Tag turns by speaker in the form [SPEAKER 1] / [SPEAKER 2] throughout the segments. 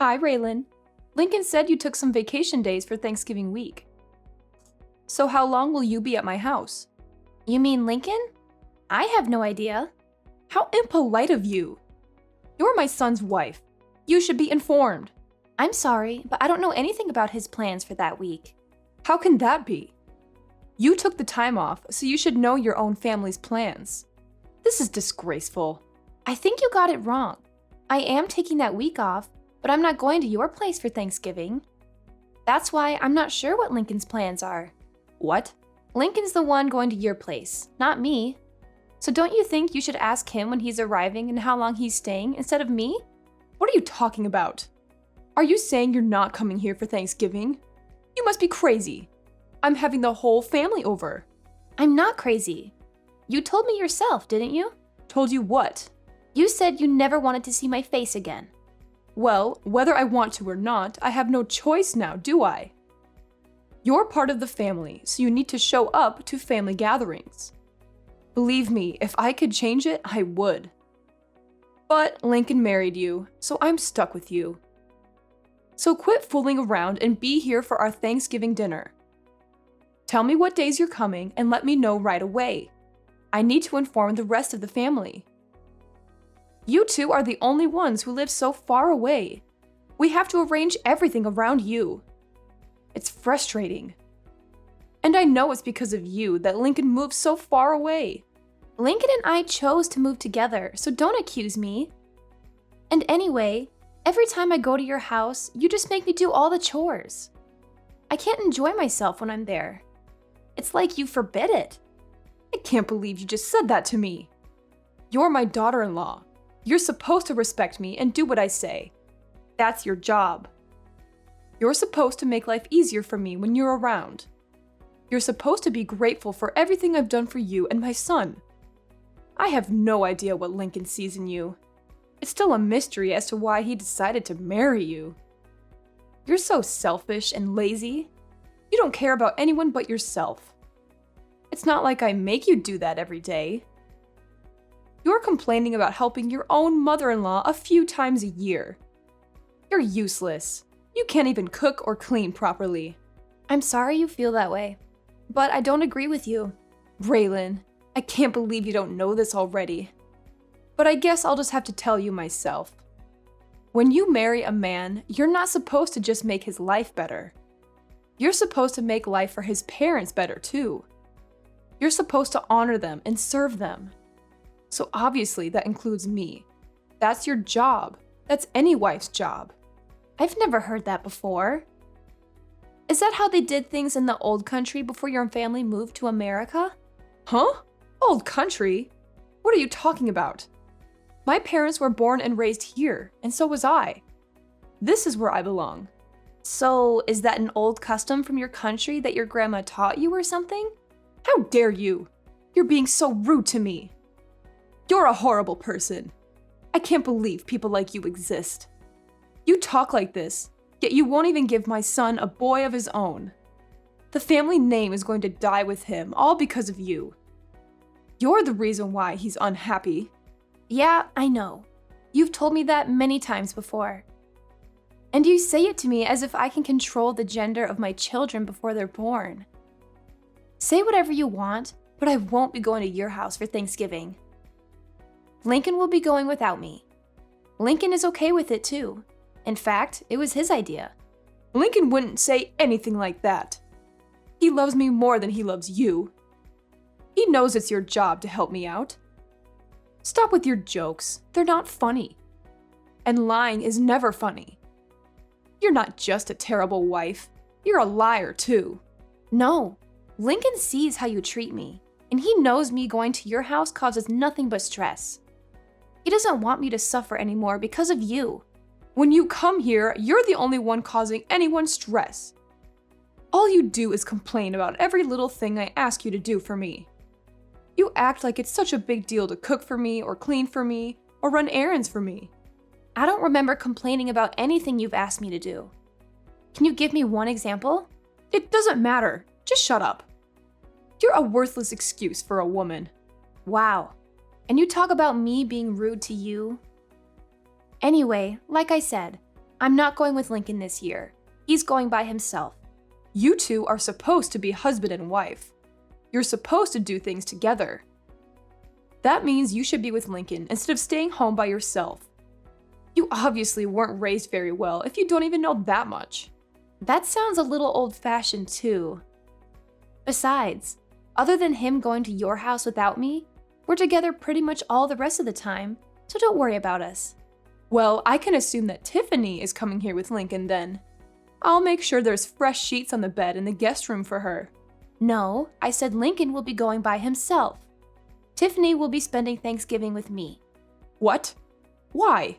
[SPEAKER 1] Hi, Raylan. Lincoln said you took some vacation days for Thanksgiving week. So how long will you be at my house?
[SPEAKER 2] You mean Lincoln? I have no idea.
[SPEAKER 1] How impolite of you! You're my son's wife. You should be informed.
[SPEAKER 2] I'm sorry, but I don't know anything about his plans for that week.
[SPEAKER 1] How can that be? You took the time off, so you should know your own family's plans. This is disgraceful.
[SPEAKER 2] I think you got it wrong. I am taking that week off, but I'm not going to your place for Thanksgiving. That's why I'm not sure what Lincoln's plans are.
[SPEAKER 1] What?
[SPEAKER 2] Lincoln's the one going to your place, not me. So don't you think you should ask him when he's arriving and how long he's staying instead of me?
[SPEAKER 1] What are you talking about? Are you saying you're not coming here for Thanksgiving? You must be crazy. I'm having the whole family over.
[SPEAKER 2] I'm not crazy. You told me yourself, didn't you?
[SPEAKER 1] Told you what?
[SPEAKER 2] You said you never wanted to see my face again.
[SPEAKER 1] Well, whether I want to or not, I have no choice now, do I? You're part of the family, so you need to show up to family gatherings. Believe me, if I could change it, I would. But Lincoln married you, so I'm stuck with you. So quit fooling around and be here for our Thanksgiving dinner. Tell me what days you're coming and let me know right away. I need to inform the rest of the family. You two are the only ones who live so far away. We have to arrange everything around you. It's frustrating. And I know it's because of you that Lincoln moved so far away.
[SPEAKER 2] Lincoln and I chose to move together, so don't accuse me. And anyway, every time I go to your house, you just make me do all the chores. I can't enjoy myself when I'm there. It's like you forbid it.
[SPEAKER 1] I can't believe you just said that to me. You're my daughter-in-law. You're supposed to respect me and do what I say. That's your job. You're supposed to make life easier for me when you're around. You're supposed to be grateful for everything I've done for you and my son. I have no idea what Lincoln sees in you. It's still a mystery as to why he decided to marry you. You're so selfish and lazy. You don't care about anyone but yourself. It's not like I make you do that every day. You're complaining about helping your own mother-in-law a few times a year. You're useless. You can't even cook or clean properly.
[SPEAKER 2] I'm sorry you feel that way, but I don't agree with you.
[SPEAKER 1] Raylan, I can't believe you don't know this already. But I guess I'll just have to tell you myself. When you marry a man, you're not supposed to just make his life better. You're supposed to make life for his parents better too. You're supposed to honor them and serve them. So obviously that includes me. That's your job. That's any wife's job.
[SPEAKER 2] I've never heard that before. Is that how they did things in the old country before your family moved to America?
[SPEAKER 1] Huh? Old country? What are you talking about? My parents were born and raised here, and so was I. This is where I belong.
[SPEAKER 2] So, is that an old custom from your country that your grandma taught you or something?
[SPEAKER 1] How dare you? You're being so rude to me. You're a horrible person. I can't believe people like you exist. You talk like this, yet you won't even give my son a boy of his own. The family name is going to die with him, all because of you. You're the reason why he's unhappy.
[SPEAKER 2] Yeah, I know. You've told me that many times before. And you say it to me as if I can control the gender of my children before they're born. Say whatever you want, but I won't be going to your house for Thanksgiving. Lincoln will be going without me. Lincoln is okay with it too. In fact, it was his idea.
[SPEAKER 1] Lincoln wouldn't say anything like that. He loves me more than he loves you. He knows it's your job to help me out. Stop with your jokes. They're not funny. And lying is never funny. You're not just a terrible wife. You're a liar too.
[SPEAKER 2] No, Lincoln sees how you treat me, and he knows me going to your house causes nothing but stress. He doesn't want me to suffer anymore because of you.
[SPEAKER 1] When you come here, you're the only one causing anyone stress. All you do is complain about every little thing I ask you to do for me. You act like it's such a big deal to cook for me or clean for me or run errands for me.
[SPEAKER 2] I don't remember complaining about anything you've asked me to do. Can you give me one example?
[SPEAKER 1] It doesn't matter. Just shut up. You're a worthless excuse for a woman.
[SPEAKER 2] Wow. And you talk about me being rude to you? Anyway, like I said, I'm not going with Lincoln this year. He's going by himself.
[SPEAKER 1] You two are supposed to be husband and wife. You're supposed to do things together. That means you should be with Lincoln instead of staying home by yourself. You obviously weren't raised very well if you don't even know that much.
[SPEAKER 2] That sounds a little old-fashioned too. Besides, other than him going to your house without me, we're together pretty much all the rest of the time, so don't worry about us.
[SPEAKER 1] Well, I can assume that Tiffany is coming here with Lincoln then. I'll make sure there's fresh sheets on the bed in the guest room for her.
[SPEAKER 2] No, I said Lincoln will be going by himself. Tiffany will be spending Thanksgiving with me.
[SPEAKER 1] What? Why?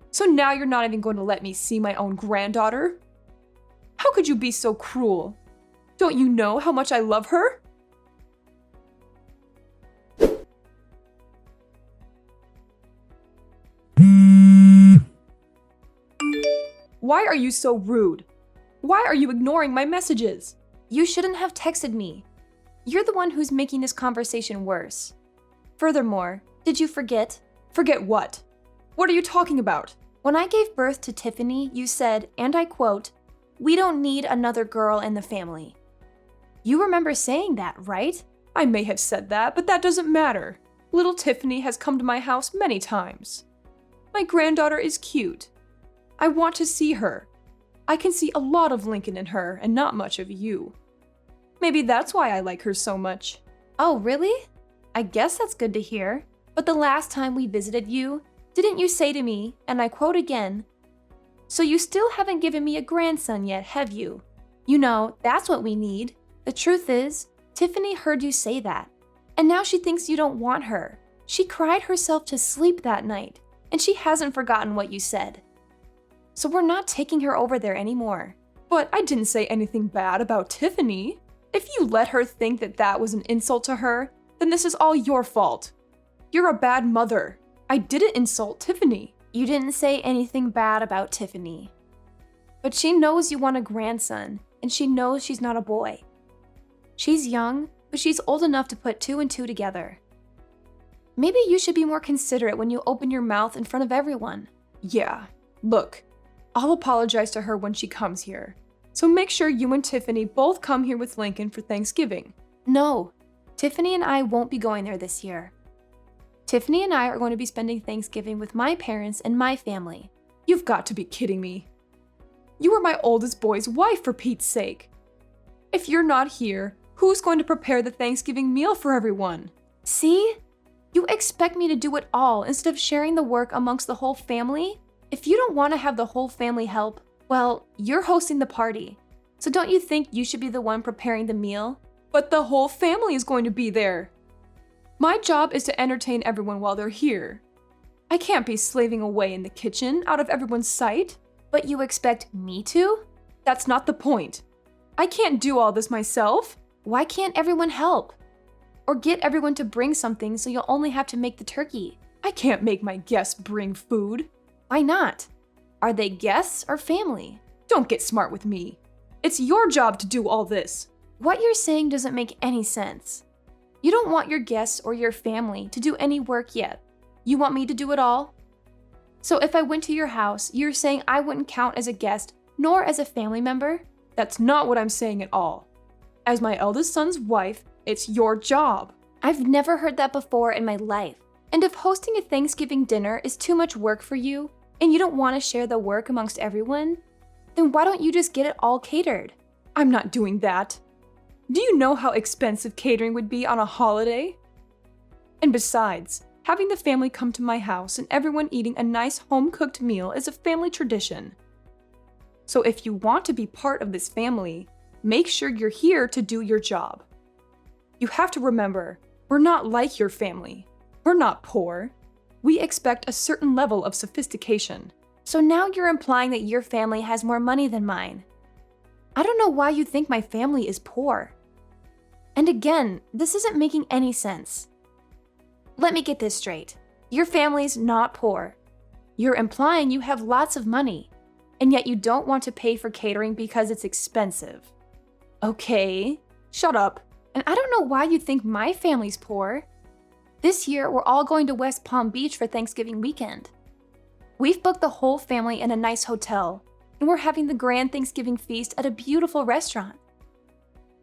[SPEAKER 1] So now you're not even going to let me see my own granddaughter? How could you be so cruel? Don't you know how much I love her? Why are you so rude? Why are you ignoring my messages?
[SPEAKER 2] You shouldn't have texted me. You're the one who's making this conversation worse. Furthermore, did you forget?
[SPEAKER 1] Forget what? What are you talking about?
[SPEAKER 2] When I gave birth to Tiffany, you said, and I quote, "We don't need another girl in the family." You remember saying that, right?
[SPEAKER 1] I may have said that, but that doesn't matter. Little Tiffany has come to my house many times. My granddaughter is cute. I want to see her. I can see a lot of Lincoln in her and not much of you. Maybe that's why I like her so much.
[SPEAKER 2] Oh, really? I guess that's good to hear. But the last time we visited you, didn't you say to me, and I quote again, "So you still haven't given me a grandson yet, have you? You know, that's what we need." The truth is, Tiffany heard you say that, and now she thinks you don't want her. She cried herself to sleep that night, and she hasn't forgotten what you said. So we're not taking her over there anymore.
[SPEAKER 1] But I didn't say anything bad about Tiffany. If you let her think that that was an insult to her, then this is all your fault. You're a bad mother. I didn't insult Tiffany.
[SPEAKER 2] You didn't say anything bad about Tiffany. But she knows you want a grandson, and she knows she's not a boy. She's young, but she's old enough to put two and two together. Maybe you should be more considerate when you open your mouth in front of everyone.
[SPEAKER 1] Yeah, look, I'll apologize to her when she comes here. So make sure you and Tiffany both come here with Lincoln for Thanksgiving.
[SPEAKER 2] No, Tiffany and I won't be going there this year. Tiffany and I are going to be spending Thanksgiving with my parents and my family.
[SPEAKER 1] You've got to be kidding me. You are my oldest boy's wife, for Pete's sake. If you're not here, who's going to prepare the Thanksgiving meal for everyone?
[SPEAKER 2] See? You expect me to do it all instead of sharing the work amongst the whole family? If you don't want to have the whole family help, well, you're hosting the party. So don't you think you should be the one preparing the meal?
[SPEAKER 1] But the whole family is going to be there. My job is to entertain everyone while they're here. I can't be slaving away in the kitchen out of everyone's sight.
[SPEAKER 2] But you expect me to?
[SPEAKER 1] That's not the point. I can't do all this myself.
[SPEAKER 2] Why can't everyone help? Or get everyone to bring something so you'll only have to make the turkey.
[SPEAKER 1] I can't make my guests bring food.
[SPEAKER 2] Why not? Are they guests or family?
[SPEAKER 1] Don't get smart with me. It's your job to do all this.
[SPEAKER 2] What you're saying doesn't make any sense. You don't want your guests or your family to do any work yet. You want me to do it all? So if I went to your house, you're saying I wouldn't count as a guest nor as a family member?
[SPEAKER 1] That's not what I'm saying at all. As my eldest son's wife, it's your job.
[SPEAKER 2] I've never heard that before in my life. And if hosting a Thanksgiving dinner is too much work for you, and you don't want to share the work amongst everyone, then why don't you just get it all catered?
[SPEAKER 1] I'm not doing that. Do you know how expensive catering would be on a holiday? And besides, having the family come to my house and everyone eating a nice home-cooked meal is a family tradition. So if you want to be part of this family, make sure you're here to do your job. You have to remember, we're not like your family. We're not poor. We expect a certain level of sophistication.
[SPEAKER 2] So now you're implying that your family has more money than mine. I don't know why you think my family is poor. And again, this isn't making any sense. Let me get this straight. Your family's not poor. You're implying you have lots of money, and yet you don't want to pay for catering because it's expensive.
[SPEAKER 1] Okay, shut up.
[SPEAKER 2] And I don't know why you think my family's poor. This year, we're all going to West Palm Beach for Thanksgiving weekend. We've booked the whole family in a nice hotel, and we're having the grand Thanksgiving feast at a beautiful restaurant.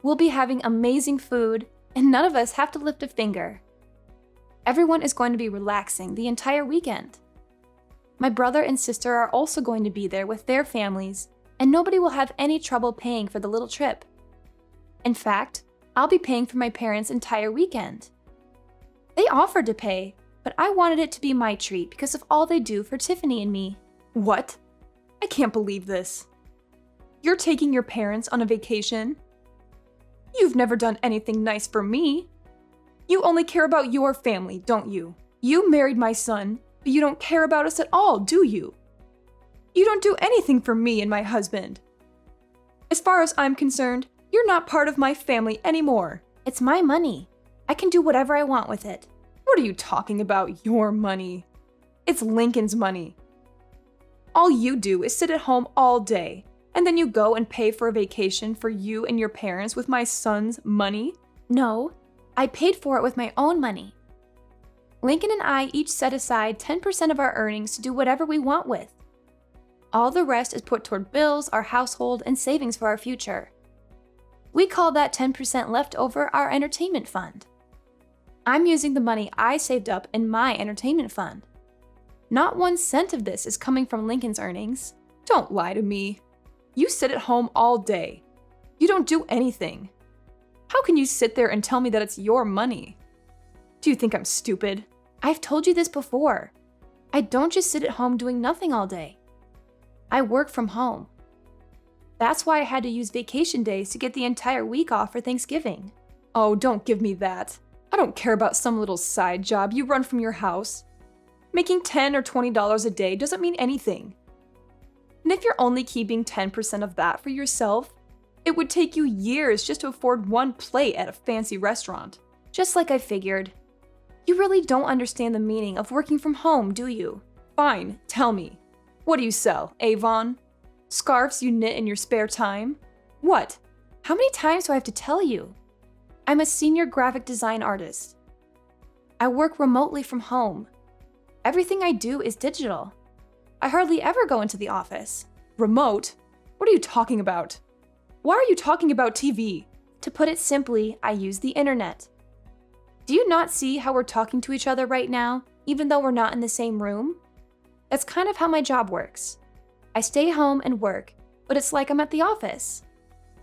[SPEAKER 2] We'll be having amazing food, and none of us have to lift a finger. Everyone is going to be relaxing the entire weekend. My brother and sister are also going to be there with their families, and nobody will have any trouble paying for the little trip. In fact, I'll be paying for my parents' entire weekend. They offered to pay, but I wanted it to be my treat because of all they do for Tiffany and me.
[SPEAKER 1] What? I can't believe this. You're taking your parents on a vacation? You've never done anything nice for me. You only care about your family, don't you? You married my son, but you don't care about us at all, do you? You don't do anything for me and my husband. As far as I'm concerned, you're not part of my family anymore.
[SPEAKER 2] It's my money. I can do whatever I want with it.
[SPEAKER 1] What are you talking about, your money? It's Lincoln's money. All you do is sit at home all day, and then you go and pay for a vacation for you and your parents with my son's money?
[SPEAKER 2] No, I paid for it with my own money. Lincoln and I each set aside 10% of our earnings to do whatever we want with. All the rest is put toward bills, our household, and savings for our future. We call that 10% left over our entertainment fund. I'm using the money I saved up in my entertainment fund. Not 1 cent of this is coming from Lincoln's earnings.
[SPEAKER 1] Don't lie to me. You sit at home all day. You don't do anything. How can you sit there and tell me that it's your money? Do you think I'm stupid?
[SPEAKER 2] I've told you this before. I don't just sit at home doing nothing all day. I work from home. That's why I had to use vacation days to get the entire week off for Thanksgiving.
[SPEAKER 1] Oh, don't give me that. I don't care about some little side job you run from your house. Making $10 or $20 a day doesn't mean anything. And if you're only keeping 10% of that for yourself, it would take you years just to afford one plate at a fancy restaurant.
[SPEAKER 2] Just like I figured. You really don't understand the meaning of working from home, do you?
[SPEAKER 1] Fine, tell me. What do you sell, Avon? Scarves you knit in your spare time? What?
[SPEAKER 2] How many times do I have to tell you? I'm a senior graphic design artist. I work remotely from home. Everything I do is digital. I hardly ever go into the office.
[SPEAKER 1] Remote? What are you talking about? Why are you talking about TV?
[SPEAKER 2] To put it simply, I use the internet. Do you not see how we're talking to each other right now, even though we're not in the same room? That's kind of how my job works. I stay home and work, but it's like I'm at the office.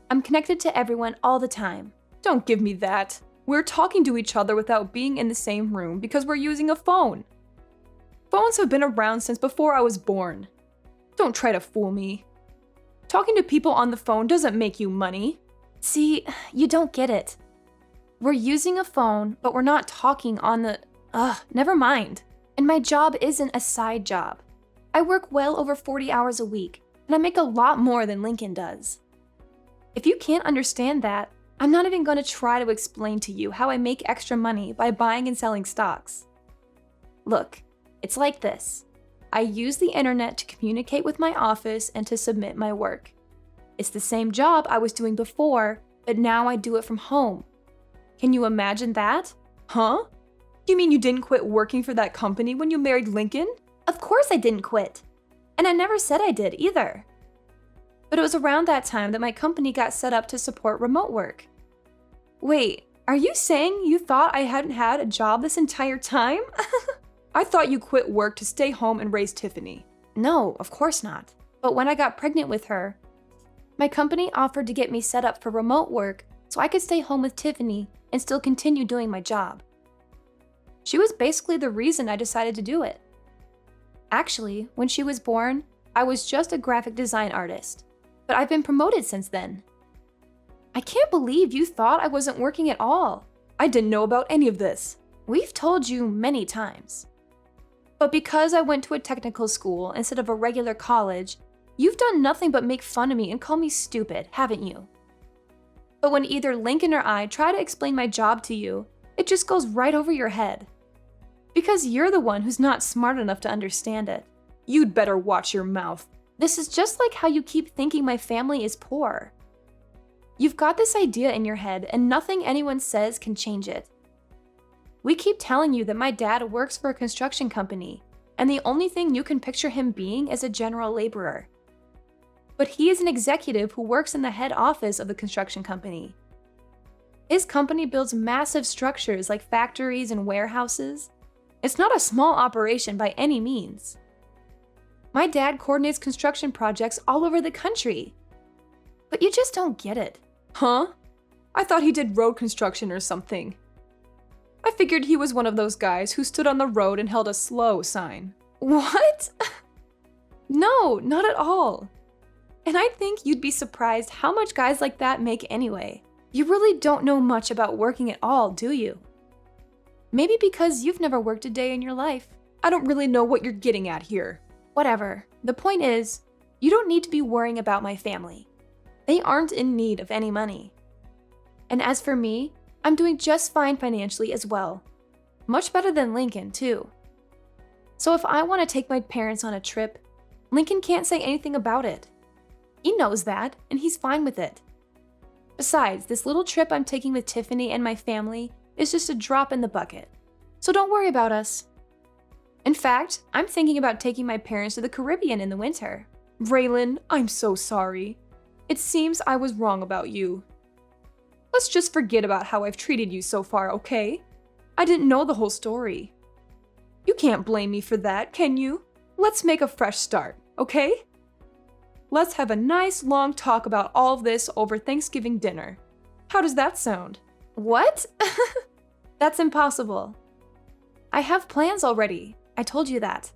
[SPEAKER 2] I'm connected to everyone all the time.
[SPEAKER 1] Don't give me that. We're talking to each other without being in the same room because we're using a phone. Phones have been around since before I was born. Don't try to fool me. Talking to people on the phone doesn't make you money.
[SPEAKER 2] See, you don't get it. We're using a phone, but we're not talking on the... never mind. And my job isn't a side job. I work well over 40 hours a week, and I make a lot more than Lincoln does. If you can't understand that, I'm not even going to try to explain to you how I make extra money by buying and selling stocks. Look, it's like this. I use the internet to communicate with my office and to submit my work. It's the same job I was doing before, but now I do it from home. Can you imagine that?
[SPEAKER 1] Huh? You mean you didn't quit working for that company when you married Lincoln?
[SPEAKER 2] Of course I didn't quit. And I never said I did either. But it was around that time that my company got set up to support remote work.
[SPEAKER 1] Wait, are you saying you thought I hadn't had a job this entire time? I thought you quit work to stay home and raise Tiffany.
[SPEAKER 2] No, of course not. But when I got pregnant with her, my company offered to get me set up for remote work so I could stay home with Tiffany and still continue doing my job. She was basically the reason I decided to do it. Actually, when she was born, I was just a graphic design artist, but I've been promoted since then. I can't believe you thought I wasn't working at all.
[SPEAKER 1] I didn't know about any of this.
[SPEAKER 2] We've told you many times. But because I went to a technical school instead of a regular college, you've done nothing but make fun of me and call me stupid, haven't you? But when either Lincoln or I try to explain my job to you, it just goes right over your head. Because you're the one who's not smart enough to understand it.
[SPEAKER 1] You'd better watch your mouth.
[SPEAKER 2] This is just like how you keep thinking my family is poor. You've got this idea in your head and nothing anyone says can change it. We keep telling you that my dad works for a construction company, and the only thing you can picture him being is a general laborer. But he is an executive who works in the head office of the construction company. His company builds massive structures like factories and warehouses. It's not a small operation by any means. My dad coordinates construction projects all over the country. But you just don't get it.
[SPEAKER 1] Huh? I thought he did road construction or something. I figured he was one of those guys who stood on the road and held a slow sign.
[SPEAKER 2] What?
[SPEAKER 1] No, not at all.
[SPEAKER 2] And I think you'd be surprised how much guys like that make anyway. You really don't know much about working at all, do you? Maybe because you've never worked a day in your life.
[SPEAKER 1] I don't really know what you're getting at here.
[SPEAKER 2] Whatever. The point is, you don't need to be worrying about my family. They aren't in need of any money. And as for me, I'm doing just fine financially as well. Much better than Lincoln, too. So if I want to take my parents on a trip, Lincoln can't say anything about it. He knows that, and he's fine with it. Besides, this little trip I'm taking with Tiffany and my family is just a drop in the bucket. So don't worry about us. In fact, I'm thinking about taking my parents to the Caribbean in the winter.
[SPEAKER 1] Raylan, I'm so sorry. It seems I was wrong about you. Let's just forget about how I've treated you so far, okay? I didn't know the whole story. You can't blame me for that, can you? Let's make a fresh start, okay? Let's have a nice long talk about all of this over Thanksgiving dinner. How does that sound?
[SPEAKER 2] What? That's impossible. I have plans already. I told you that.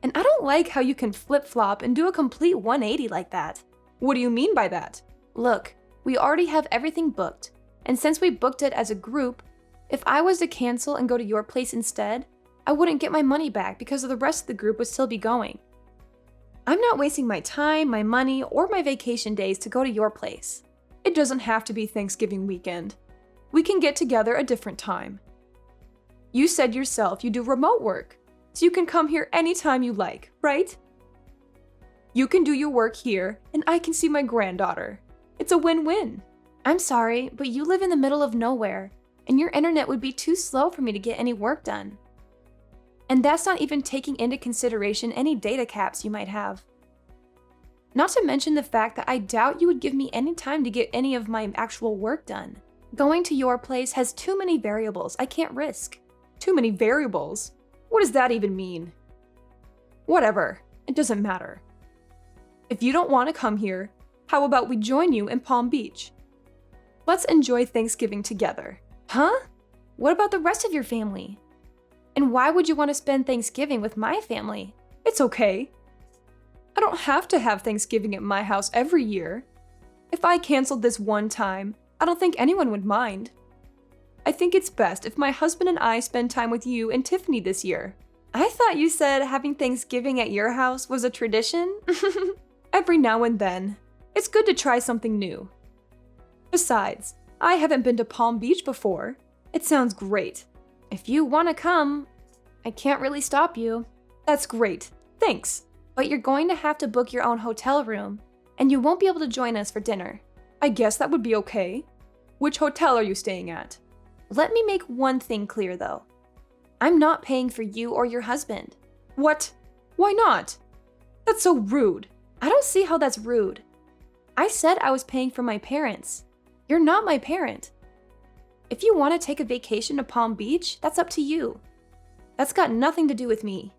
[SPEAKER 2] And I don't like how you can flip-flop and do a complete 180 like that.
[SPEAKER 1] What do you mean by that?
[SPEAKER 2] Look, we already have everything booked, and since we booked it as a group, if I was to cancel and go to your place instead, I wouldn't get my money back because the rest of the group would still be going. I'm not wasting my time, my money, or my vacation days to go to your place.
[SPEAKER 1] It doesn't have to be Thanksgiving weekend. We can get together a different time. You said yourself you do remote work, so you can come here anytime you like, right? You can do your work here, and I can see my granddaughter. It's a win-win.
[SPEAKER 2] I'm sorry, but you live in the middle of nowhere, and your internet would be too slow for me to get any work done. And that's not even taking into consideration any data caps you might have. Not to mention the fact that I doubt you would give me any time to get any of my actual work done. Going to your place has too many variables I can't risk.
[SPEAKER 1] Too many variables? What does that even mean? Whatever, it doesn't matter. If you don't want to come here, how about we join you in Palm Beach? Let's enjoy Thanksgiving together.
[SPEAKER 2] Huh? What about the rest of your family? And why would you want to spend Thanksgiving with my family?
[SPEAKER 1] It's okay. I don't have to have Thanksgiving at my house every year. If I canceled this one time, I don't think anyone would mind. I think it's best if my husband and I spend time with you and Tiffany this year.
[SPEAKER 2] I thought you said having Thanksgiving at your house was a tradition?
[SPEAKER 1] Every now and then. It's good to try something new. Besides, I haven't been to Palm Beach before. It sounds great.
[SPEAKER 2] If you want to come, I can't really stop you.
[SPEAKER 1] That's great. Thanks.
[SPEAKER 2] But you're going to have to book your own hotel room, and you won't be able to join us for dinner.
[SPEAKER 1] I guess that would be okay. Which hotel are you staying at?
[SPEAKER 2] Let me make one thing clear, though. I'm not paying for you or your husband.
[SPEAKER 1] What? Why not? That's so rude.
[SPEAKER 2] I don't see how that's rude. I said I was paying for my parents. You're not my parent. If you want to take a vacation to Palm Beach, that's up to you. That's got nothing to do with me.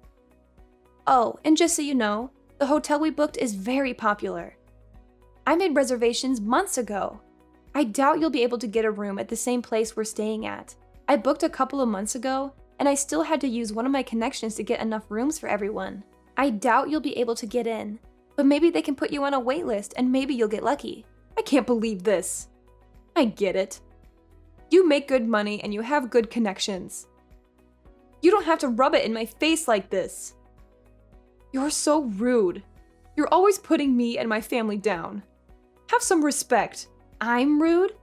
[SPEAKER 2] Oh, and just so you know, the hotel we booked is very popular. I made reservations months ago. I doubt you'll be able to get a room at the same place we're staying at. I booked a couple of months ago, and I still had to use one of my connections to get enough rooms for everyone. I doubt you'll be able to get in, but maybe they can put you on a wait list and maybe you'll get lucky.
[SPEAKER 1] I can't believe this. I get it. You make good money and you have good connections. You don't have to rub it in my face like this. You're so rude. You're always putting me and my family down. Have some respect.
[SPEAKER 2] I'm rude?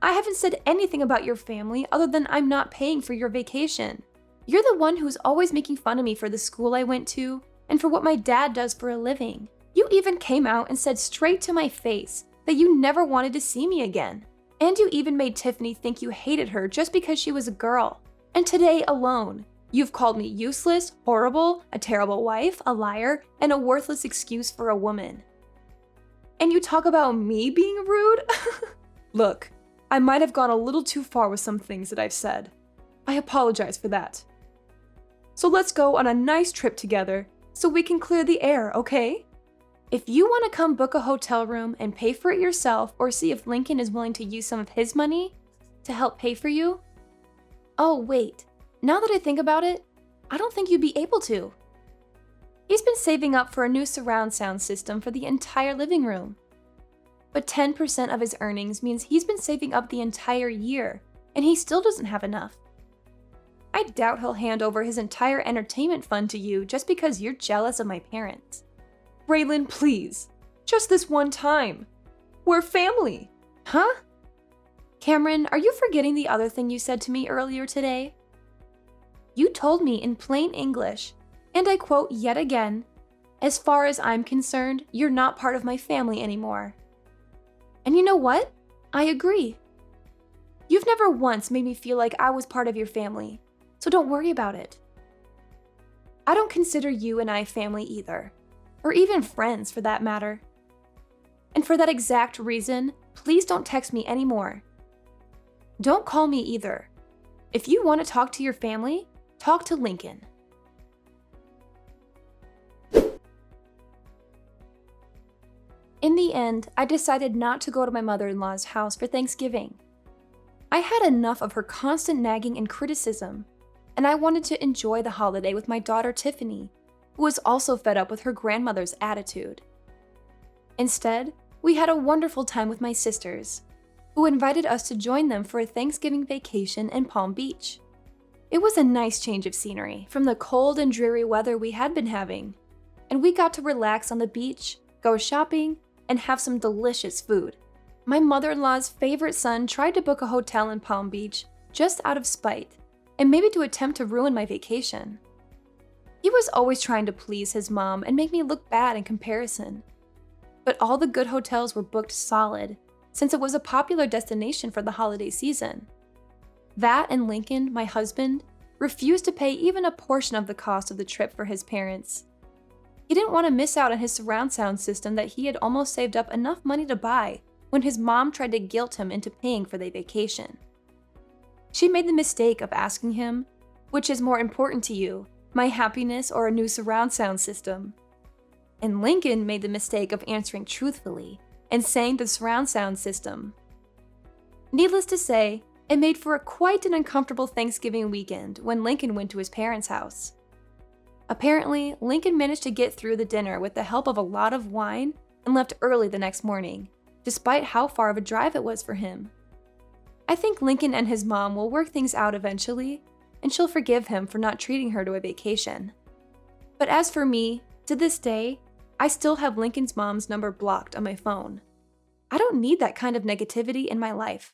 [SPEAKER 2] I haven't said anything about your family other than I'm not paying for your vacation. You're the one who's always making fun of me for the school I went to and for what my dad does for a living. You even came out and said straight to my face that you never wanted to see me again. And you even made Tiffany think you hated her just because she was a girl. And today alone,
[SPEAKER 1] You've called me useless, horrible, a terrible wife, a liar, and a worthless excuse for a woman. And you talk about me being rude? Look, I might have gone a little too far with some things that I've said. I apologize for that. So let's go on a nice trip together so we can clear the air, okay? If you want to come book a hotel room and pay for it yourself, or see if Lincoln is willing to use some of his money to help pay for you. Oh, wait. Now that I think about it, I don't think you'd be able to. He's been saving up for a new surround sound system for the entire living room. But 10% of his earnings means he's been saving up the entire year, and he still doesn't have enough. I doubt he'll hand over his entire entertainment fund to you just because you're jealous of my parents. Raylan, please. Just this one time. We're family. Huh? Cameron, are you forgetting the other thing you said to me earlier today? You told me in plain English, and I quote yet again, "As far as I'm concerned, you're not part of my family anymore." And you know what? I agree. You've never once made me feel like I was part of your family, so don't worry about it. I don't consider you and I family either, or even friends for that matter. And for that exact reason, please don't text me anymore. Don't call me either. If you want to talk to your family, talk to Lincoln. In the end, I decided not to go to my mother-in-law's house for Thanksgiving. I had enough of her constant nagging and criticism, and I wanted to enjoy the holiday with my daughter Tiffany, who was also fed up with her grandmother's attitude. Instead, we had a wonderful time with my sisters, who invited us to join them for a Thanksgiving vacation in Palm Beach. It was a nice change of scenery from the cold and dreary weather we had been having, and we got to relax on the beach, go shopping, and have some delicious food. My mother-in-law's favorite son tried to book a hotel in Palm Beach just out of spite, and maybe to attempt to ruin my vacation. He was always trying to please his mom and make me look bad in comparison. But all the good hotels were booked solid, since it was a popular destination for the holiday season. That and Lincoln, my husband, refused to pay even a portion of the cost of the trip for his parents. He didn't want to miss out on his surround sound system that he had almost saved up enough money to buy when his mom tried to guilt him into paying for the vacation. She made the mistake of asking him, "Which is more important to you, my happiness or a new surround sound system?" And Lincoln made the mistake of answering truthfully and saying the surround sound system. Needless to say, it made for quite an uncomfortable Thanksgiving weekend when Lincoln went to his parents' house. Apparently, Lincoln managed to get through the dinner with the help of a lot of wine and left early the next morning, despite how far of a drive it was for him. I think Lincoln and his mom will work things out eventually, and she'll forgive him for not treating her to a vacation. But as for me, to this day, I still have Lincoln's mom's number blocked on my phone. I don't need that kind of negativity in my life.